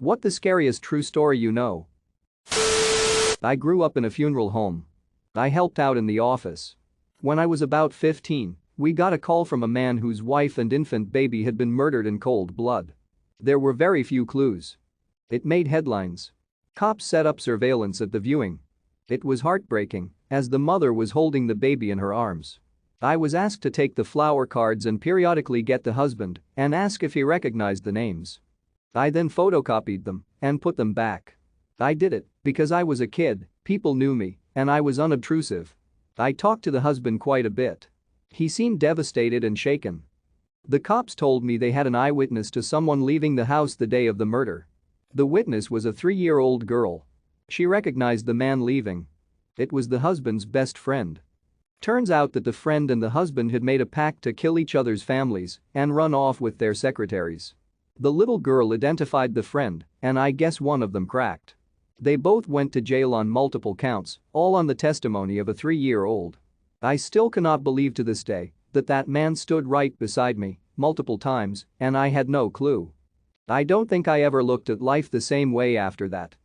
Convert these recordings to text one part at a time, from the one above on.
What the scariest true story you know? I grew up in a funeral home. I helped out in the office. When I was about 15, we got a call from a man whose wife and infant baby had been murdered in cold blood. There were very few clues. It made headlines. Cops set up surveillance at the viewing. It was heartbreaking, as the mother was holding the baby in her arms. I was asked to take the flower cards and periodically get the husband and ask if he recognized the names. I then photocopied them and put them back. I did it because I was a kid, people knew me, and I was unobtrusive. I talked to the husband quite a bit. He seemed devastated and shaken. The cops told me they had an eyewitness to someone leaving the house the day of the murder. The witness was a 3-year-old girl. She recognized the man leaving. It was the husband's best friend. Turns out that the friend and the husband had made a pact to kill each other's families and run off with their secretaries. The little girl identified the friend, and I guess one of them cracked. They both went to jail on multiple counts, all on the testimony of a 3-year-old. I still cannot believe to this day that that man stood right beside me multiple times and I had no clue. I don't think I ever looked at life the same way after that.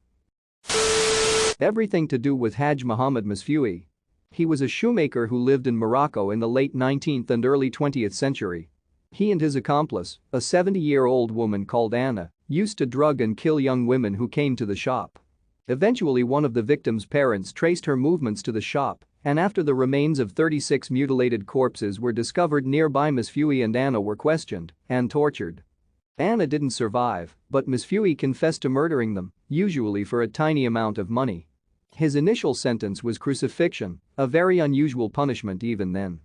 Everything to do with Haj Muhammad Fewey. He was a shoemaker who lived in Morocco in the late 19th and early 20th century. He and his accomplice, a 70-year-old woman called Anna, used to drug and kill young women who came to the shop. Eventually one of the victim's parents traced her movements to the shop, and after the remains of 36 mutilated corpses were discovered nearby, Miss Fewey and Anna were questioned and tortured. Anna didn't survive, but Miss Fewey confessed to murdering them, usually for a tiny amount of money. His initial sentence was crucifixion, a very unusual punishment even then.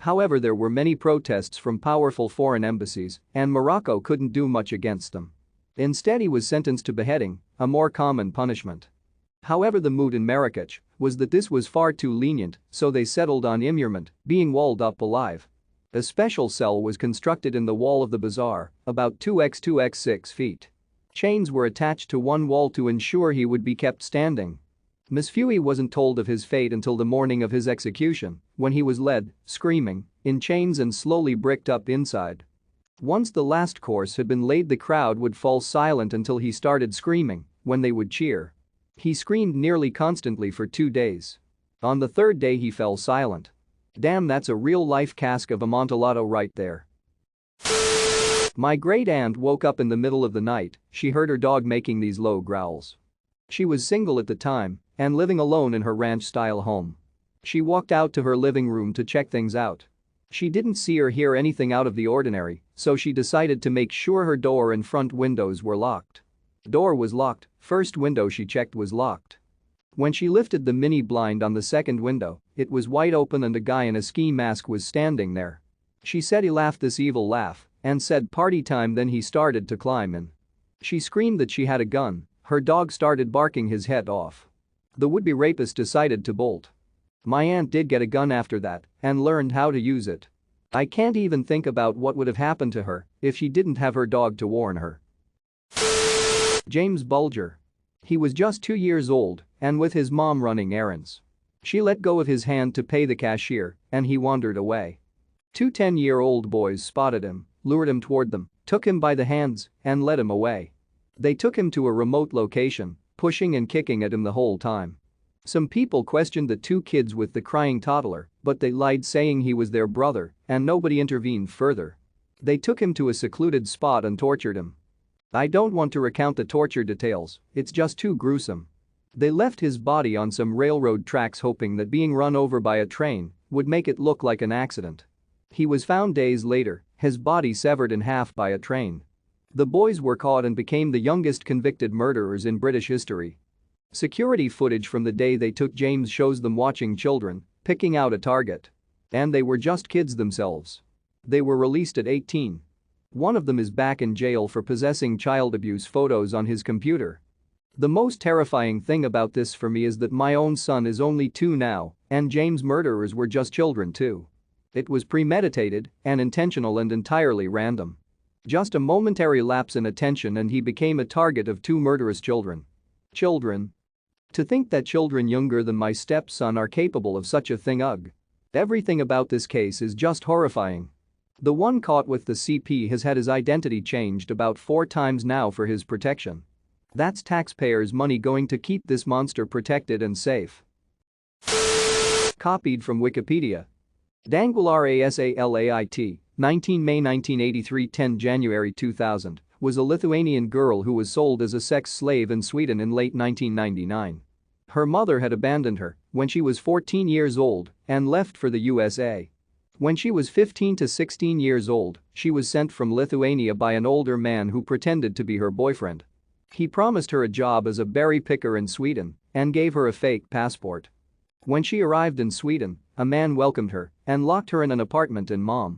However, there were many protests from powerful foreign embassies, and Morocco couldn't do much against them. Instead, he was sentenced to beheading, a more common punishment. However, the mood in Marrakech was that this was far too lenient, so they settled on immurement, being walled up alive. A special cell was constructed in the wall of the bazaar, about 2x 6 feet. Chains were attached to one wall to ensure he would be kept standing. Miss Fewey wasn't told of his fate until the morning of his execution, when he was led, screaming, in chains and slowly bricked up inside. Once the last course had been laid, the crowd would fall silent until he started screaming, when they would cheer. He screamed nearly constantly for 2 days. On the 3rd day he fell silent. Damn, that's a real-life cask of Amontillado right there. My great-aunt woke up in the middle of the night. She heard her dog making these low growls. She was single at the time and living alone in her ranch-style home. She walked out to her living room to check things out. She didn't see or hear anything out of the ordinary, so she decided to make sure her door and front windows were locked. Door was locked, first window she checked was locked. When she lifted the mini blind on the second window, it was wide open and a guy in a ski mask was standing there. She said he laughed this evil laugh and said party time, then he started to climb in. She screamed that she had a gun. Her dog started barking his head off. The would-be rapist decided to bolt. My aunt did get a gun after that and learned how to use it. I can't even think about what would have happened to her if she didn't have her dog to warn her. James Bulger. He was just 2 years old and with his mom running errands. She let go of his hand to pay the cashier and he wandered away. 2 10-year-old boys spotted him, lured him toward them, took him by the hands and led him away. They took him to a remote location, pushing and kicking at him the whole time. Some people questioned the 2 kids with the crying toddler, but they lied, saying he was their brother, and nobody intervened further. They took him to a secluded spot and tortured him. I don't want to recount the torture details, it's just too gruesome. They left his body on some railroad tracks hoping that being run over by a train would make it look like an accident. He was found days later, his body severed in half by a train. The boys were caught and became the youngest convicted murderers in British history. Security footage from the day they took James shows them watching children, picking out a target. And they were just kids themselves. They were released at 18. One of them is back in jail for possessing child abuse photos on his computer. The most terrifying thing about this for me is that my own son is only 2 now, and James' murderers were just children too. It was premeditated and intentional and entirely random. Just a momentary lapse in attention and he became a target of 2 murderous children. Children. To think that children younger than my stepson are capable of such a thing, ugh. Everything about this case is just horrifying. The one caught with the CP has had his identity changed about 4 times now for his protection. That's taxpayers' money going to keep this monster protected and safe. Copied from Wikipedia. Dangular Asalait, 19 May 1983 – 10 January 2000, was a Lithuanian girl who was sold as a sex slave in Sweden in late 1999. Her mother had abandoned her when she was 14 years old and left for the USA. When she was 15 to 16 years old, she was sent from Lithuania by an older man who pretended to be her boyfriend. He promised her a job as a berry picker in Sweden and gave her a fake passport. When she arrived in Sweden, a man welcomed her and locked her in an apartment in Malmö.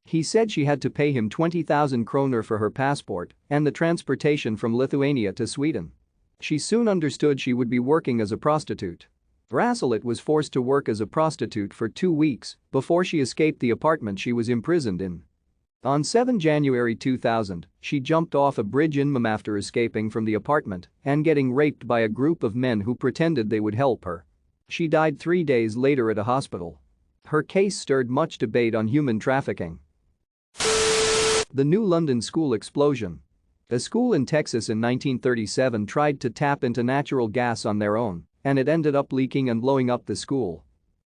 He said she had to pay him 20,000 kroner for her passport and the transportation from Lithuania to Sweden. She soon understood she would be working as a prostitute. Asalait was forced to work as a prostitute for 2 weeks before she escaped the apartment she was imprisoned in. On 7 January 2000, she jumped off a bridge in Malmö after escaping from the apartment and getting raped by a group of men who pretended they would help her. She died 3 days later at a hospital. Her case stirred much debate on human trafficking. The New London School explosion. A school in Texas in 1937 tried to tap into natural gas on their own, and it ended up leaking and blowing up the school.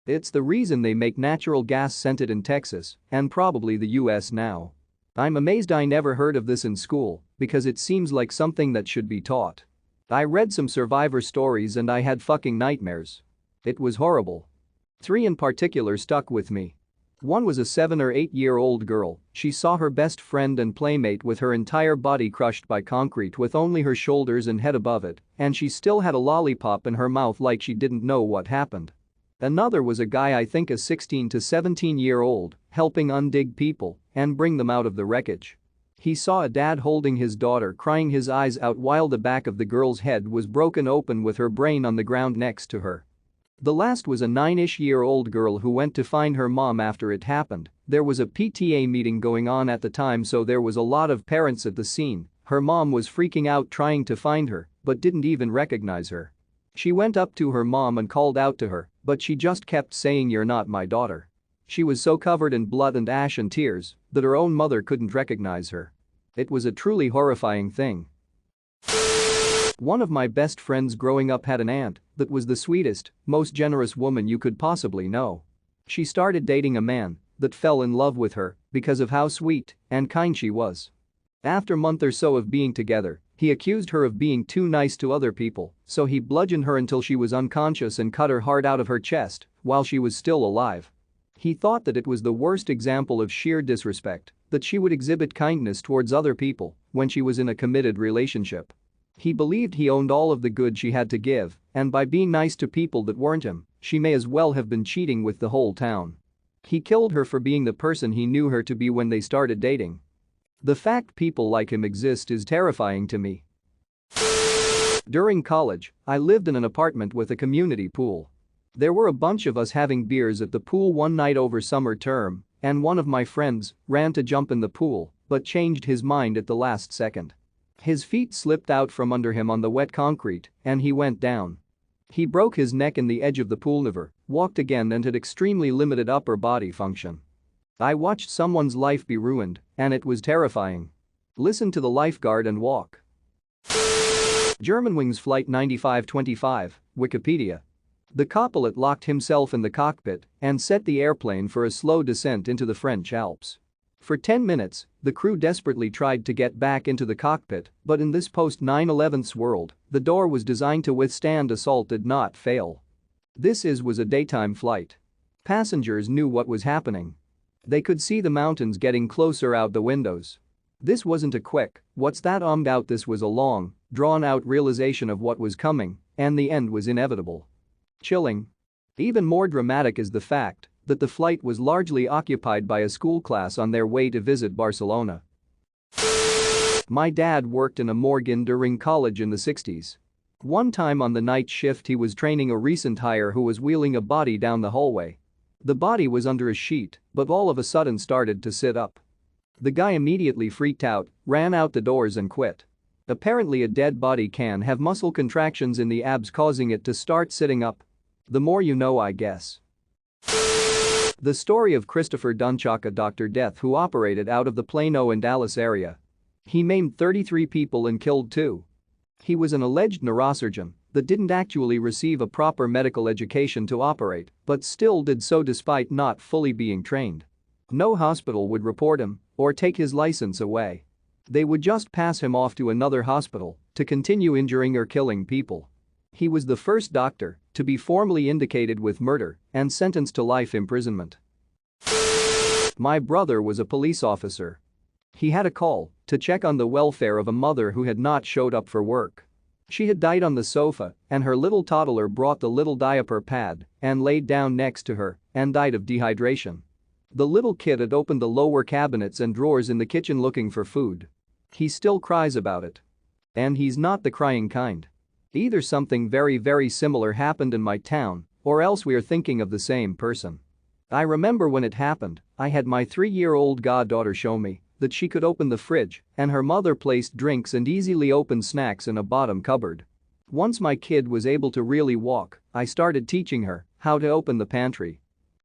It's the reason they make natural gas scented in Texas and probably the US now. I'm amazed I never heard of this in school because it seems like something that should be taught. I read some survivor stories and I had fucking nightmares. It was horrible. 3 in particular stuck with me. One was a 7 or 8-year-old girl. She saw her best friend and playmate with her entire body crushed by concrete with only her shoulders and head above it, and she still had a lollipop in her mouth like she didn't know what happened. Another was a guy, I think a 16 to 17-year-old, helping undig people and bring them out of the wreckage. He saw a dad holding his daughter crying his eyes out while the back of the girl's head was broken open with her brain on the ground next to her. The last was a 9-ish-year-old girl who went to find her mom after it happened. There was a PTA meeting going on at the time, so there was a lot of parents at the scene. Her mom was freaking out trying to find her, but didn't even recognize her. She went up to her mom and called out to her, but she just kept saying, "You're not my daughter." She was so covered in blood and ash and tears that her own mother couldn't recognize her. It was a truly horrifying thing. One of my best friends growing up had an aunt that was the sweetest, most generous woman you could possibly know. She started dating a man that fell in love with her because of how sweet and kind she was. After a month or so of being together, he accused her of being too nice to other people, so he bludgeoned her until she was unconscious and cut her heart out of her chest while she was still alive. He thought that it was the worst example of sheer disrespect that she would exhibit kindness towards other people when she was in a committed relationship. He believed he owned all of the good she had to give, and by being nice to people that weren't him, she may as well have been cheating with the whole town. He killed her for being the person he knew her to be when they started dating. The fact people like him exist is terrifying to me. During college, I lived in an apartment with a community pool. There were a bunch of us having beers at the pool one night over summer term, and one of my friends ran to jump in the pool but changed his mind at the last second. His feet slipped out from under him on the wet concrete and he went down. He broke his neck in the edge of the pool, never walked again and had extremely limited upper body function. I watched someone's life be ruined and it was terrifying. Listen to the lifeguard and walk. Germanwings Flight 9525, Wikipedia. The copilot locked himself in the cockpit and set the airplane for a slow descent into the French Alps. For 10 minutes, the crew desperately tried to get back into the cockpit, but in this post-9/11's world, the door was designed to withstand assault did not fail. This was a daytime flight. Passengers knew what was happening. They could see the mountains getting closer out the windows. This wasn't a quick, "what's that out," this was a long, drawn-out realization of what was coming, and the end was inevitable. Chilling. Even more dramatic is the fact that the flight was largely occupied by a school class on their way to visit Barcelona. My dad worked in a morgue during college in the 60s. One time on the night shift he was training a recent hire who was wheeling a body down the hallway. The body was under a sheet, but all of a sudden started to sit up. The guy immediately freaked out, ran out the doors and quit. Apparently a dead body can have muscle contractions in the abs causing it to start sitting up. The more you know, I guess. The story of Christopher Dunchaka, Dr. Death, who operated out of the Plano and Dallas area. He maimed 33 people and killed 2. He was an alleged neurosurgeon that didn't actually receive a proper medical education to operate, but still did so despite not fully being trained. No hospital would report him or take his license away. They would just pass him off to another hospital to continue injuring or killing people. He was the first doctor to be formally indicated with murder and sentenced to life imprisonment. My brother was a police officer. He had a call to check on the welfare of a mother who had not showed up for work. She had died on the sofa, and her little toddler brought the little diaper pad and laid down next to her and died of dehydration. The little kid had opened the lower cabinets and drawers in the kitchen looking for food. He still cries about it. And he's not the crying kind. Either something very similar happened in my town, or else we are thinking of the same person. I remember when it happened, I had my 3-year-old goddaughter show me that she could open the fridge, and her mother placed drinks and easily opened snacks in a bottom cupboard. Once my kid was able to really walk, I started teaching her how to open the pantry,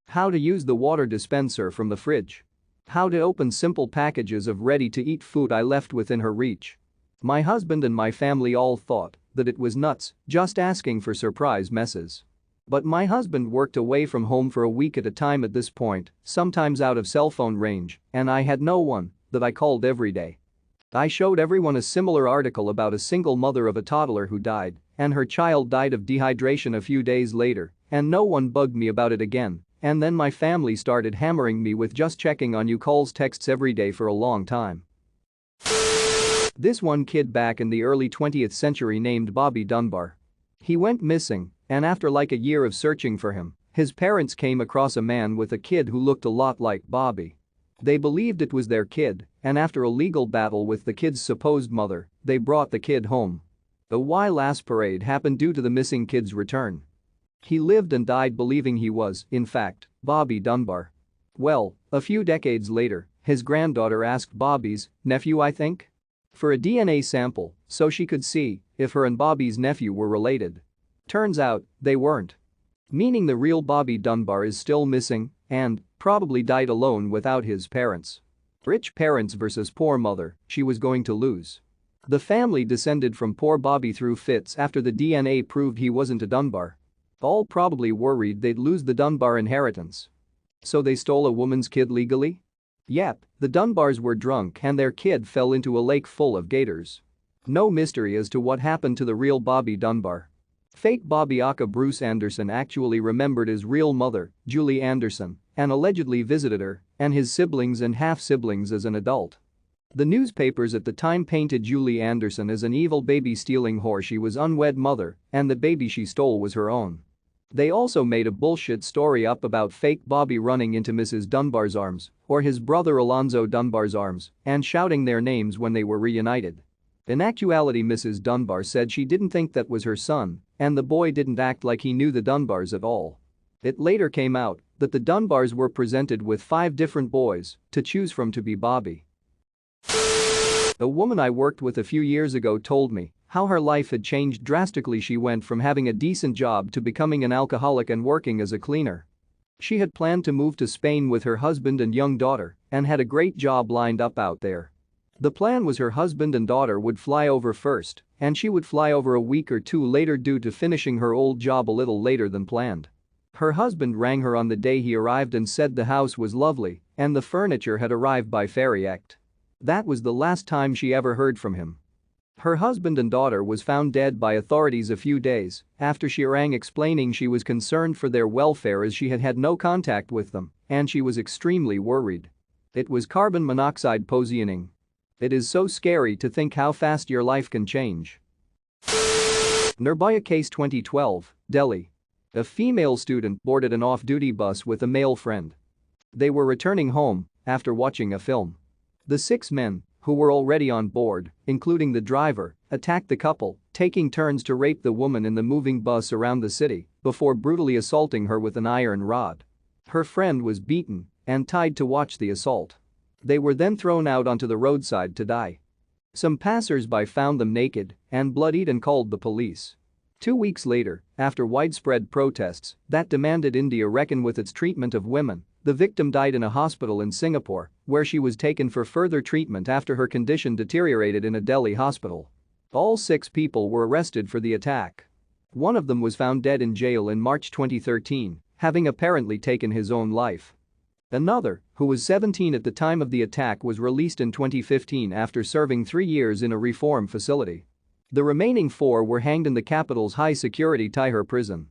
how to use the water dispenser from the fridge, how to open simple packages of ready-to-eat food I left within her reach. My husband and my family all thought that it was nuts just asking for surprise messes. But my husband worked away from home for a week at a time at this point, sometimes out of cell phone range, and I had no one that I called every day. I showed everyone a similar article about a single mother of a toddler who died, and her child died of dehydration a few days later, and no one bugged me about it again, and then my family started hammering me with just checking on you calls texts every day for a long time. This one kid back in the early 20th century named Bobby Dunbar. He went missing, and after like a year of searching for him, his parents came across a man with a kid who looked a lot like Bobby. They believed it was their kid, and after a legal battle with the kid's supposed mother, they brought the kid home. A wild-ass parade happened due to the missing kid's return. He lived and died believing he was, in fact, Bobby Dunbar. Well, a few decades later, his granddaughter asked Bobby's nephew, I think, for a DNA sample so she could see if her and Bobby's nephew were related. Turns out, they weren't. Meaning the real Bobby Dunbar is still missing and probably died alone without his parents. Rich parents versus poor mother, she was going to lose. The family descended from poor Bobby through fits after the DNA proved he wasn't a Dunbar. All probably worried they'd lose the Dunbar inheritance. So they stole a woman's kid legally? Yep, the Dunbars were drunk and their kid fell into a lake full of gators. No mystery as to what happened to the real Bobby Dunbar. Fake Bobby aka Bruce Anderson actually remembered his real mother, Julie Anderson, and allegedly visited her and his siblings and half-siblings as an adult. The newspapers at the time painted Julie Anderson as an evil baby-stealing whore. She was unwed mother, and the baby she stole was her own. They also made a bullshit story up about fake Bobby running into Mrs. Dunbar's arms or his brother Alonzo Dunbar's arms and shouting their names when they were reunited. In actuality, Mrs. Dunbar said she didn't think that was her son, and the boy didn't act like he knew the Dunbars at all. It later came out that the Dunbars were presented with 5 different boys to choose from to be Bobby. A woman I worked with a few years ago told me how her life had changed drastically. She went from having a decent job to becoming an alcoholic and working as a cleaner. She had planned to move to Spain with her husband and young daughter and had a great job lined up out there. The plan was her husband and daughter would fly over first, and she would fly over a week or 2 later due to finishing her old job a little later than planned. Her husband rang her on the day he arrived and said the house was lovely and the furniture had arrived by ferry act. That was the last time she ever heard from him. Her husband and daughter was found dead by authorities a few days after she rang explaining she was concerned for their welfare as she had had no contact with them and she was extremely worried. It was carbon monoxide poisoning. It is so scary to think how fast your life can change. Nirbhaya Case 2012, Delhi. A female student boarded an off-duty bus with a male friend. They were returning home after watching a film. The 6 men, who were already on board, including the driver, attacked the couple, taking turns to rape the woman in the moving bus around the city before brutally assaulting her with an iron rod. Her friend was beaten and tied to watch the assault. They were then thrown out onto the roadside to die. Some passers-by found them naked and bloodied and called the police. 2 weeks later, after widespread protests that demanded India reckon with its treatment of women, the victim died in a hospital in Singapore, where she was taken for further treatment after her condition deteriorated in a Delhi hospital. All 6 people were arrested for the attack. One of them was found dead in jail in March 2013, having apparently taken his own life. Another, who was 17 at the time of the attack, was released in 2015 after serving 3 years in a reform facility. The remaining 4 were hanged in the capital's high-security Tyher prison.